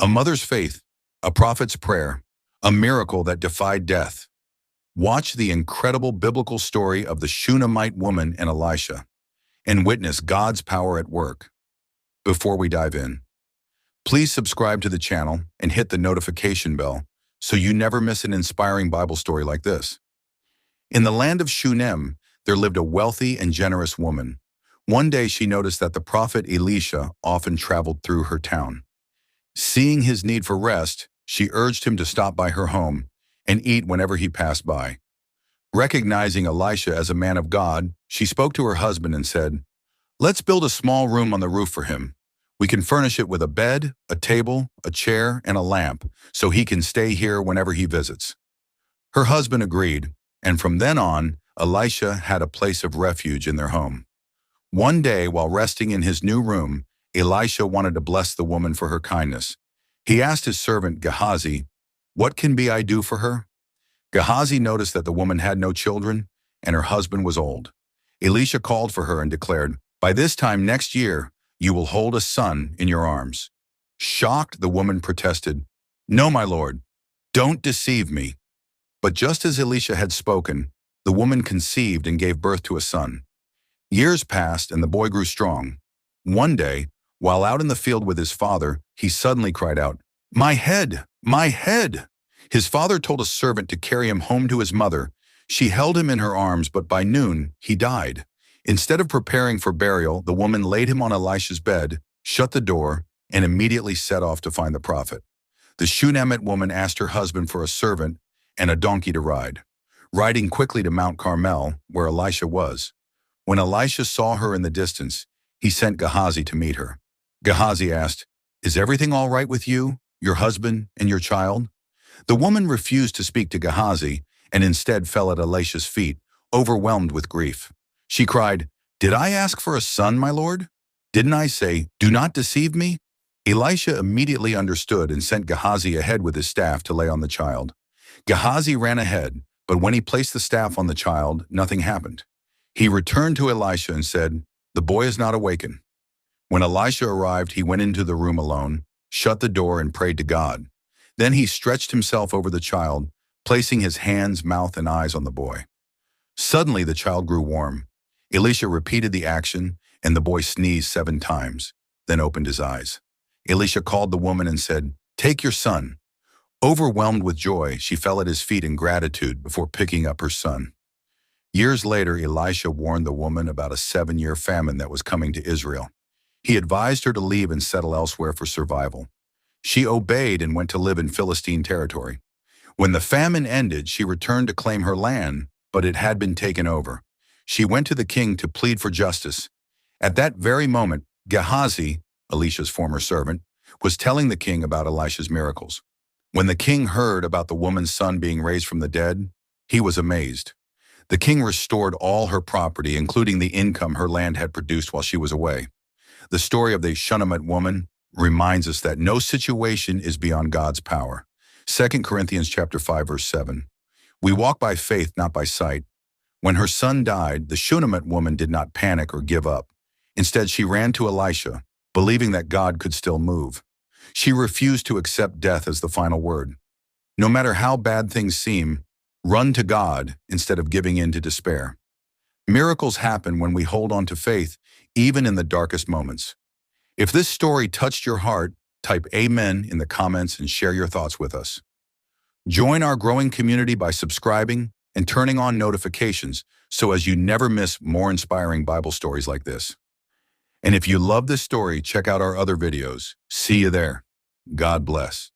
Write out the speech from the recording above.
A mother's faith, a prophet's prayer, a miracle that defied death. Watch the incredible biblical story of the Shunammite woman and Elisha, and witness God's power at work. Before we dive in, please subscribe to the channel and hit the notification bell so you never miss an inspiring Bible story like this. In the land of Shunem, there lived a wealthy and generous woman. One day she noticed that the prophet Elisha often traveled through her town. Seeing his need for rest, she urged him to stop by her home and eat whenever he passed by. Recognizing Elisha as a man of God, she spoke to her husband and said, "Let's build a small room on the roof for him. We can furnish it with a bed, a table, a chair, and a lamp, so he can stay here whenever he visits." Her husband agreed, and from then on, Elisha had a place of refuge in their home. One day, while resting in his new room, Elisha wanted to bless the woman for her kindness. He asked his servant Gehazi, "What can I do for her?" Gehazi noticed that the woman had no children, and her husband was old. Elisha called for her and declared, "By this time next year, you will hold a son in your arms." Shocked, the woman protested, "No, my lord, don't deceive me." But just as Elisha had spoken, the woman conceived and gave birth to a son. Years passed and the boy grew strong. One day, while out in the field with his father, he suddenly cried out, "My head! My head!" His father told a servant to carry him home to his mother. She held him in her arms, but by noon, he died. Instead of preparing for burial, the woman laid him on Elisha's bed, shut the door, and immediately set off to find the prophet. The Shunammite woman asked her husband for a servant and a donkey to ride, riding quickly to Mount Carmel, where Elisha was. When Elisha saw her in the distance, he sent Gehazi to meet her. Gehazi asked, "Is everything all right with you, your husband, and your child?" The woman refused to speak to Gehazi and instead fell at Elisha's feet, overwhelmed with grief. She cried, "Did I ask for a son, my lord? Didn't I say, 'Do not deceive me'?" Elisha immediately understood and sent Gehazi ahead with his staff to lay on the child. Gehazi ran ahead, but when he placed the staff on the child, nothing happened. He returned to Elisha and said, "The boy is not awakened." When Elisha arrived, he went into the room alone, shut the door, and prayed to God. Then he stretched himself over the child, placing his hands, mouth, and eyes on the boy. Suddenly the child grew warm. Elisha repeated the action, and the boy sneezed 7 times, then opened his eyes. Elisha called the woman and said, "Take your son." Overwhelmed with joy, she fell at his feet in gratitude before picking up her son. Years later, Elisha warned the woman about a 7-year famine that was coming to Israel. He advised her to leave and settle elsewhere for survival. She obeyed and went to live in Philistine territory. When the famine ended, she returned to claim her land, but it had been taken over. She went to the king to plead for justice. At that very moment, Gehazi, Elisha's former servant, was telling the king about Elisha's miracles. When the king heard about the woman's son being raised from the dead, he was amazed. The king restored all her property, including the income her land had produced while she was away. The story of the Shunammite woman reminds us that no situation is beyond God's power. 2 Corinthians chapter 5, verse 7. We walk by faith, not by sight. When her son died, the Shunammite woman did not panic or give up. Instead, she ran to Elisha, believing that God could still move. She refused to accept death as the final word. No matter how bad things seem, run to God instead of giving in to despair. Miracles happen when we hold on to faith, even in the darkest moments. If this story touched your heart, type Amen in the comments and share your thoughts with us. Join our growing community by subscribing and turning on notifications so as you never miss more inspiring Bible stories like this. And if you love this story, check out our other videos. See you there. God bless.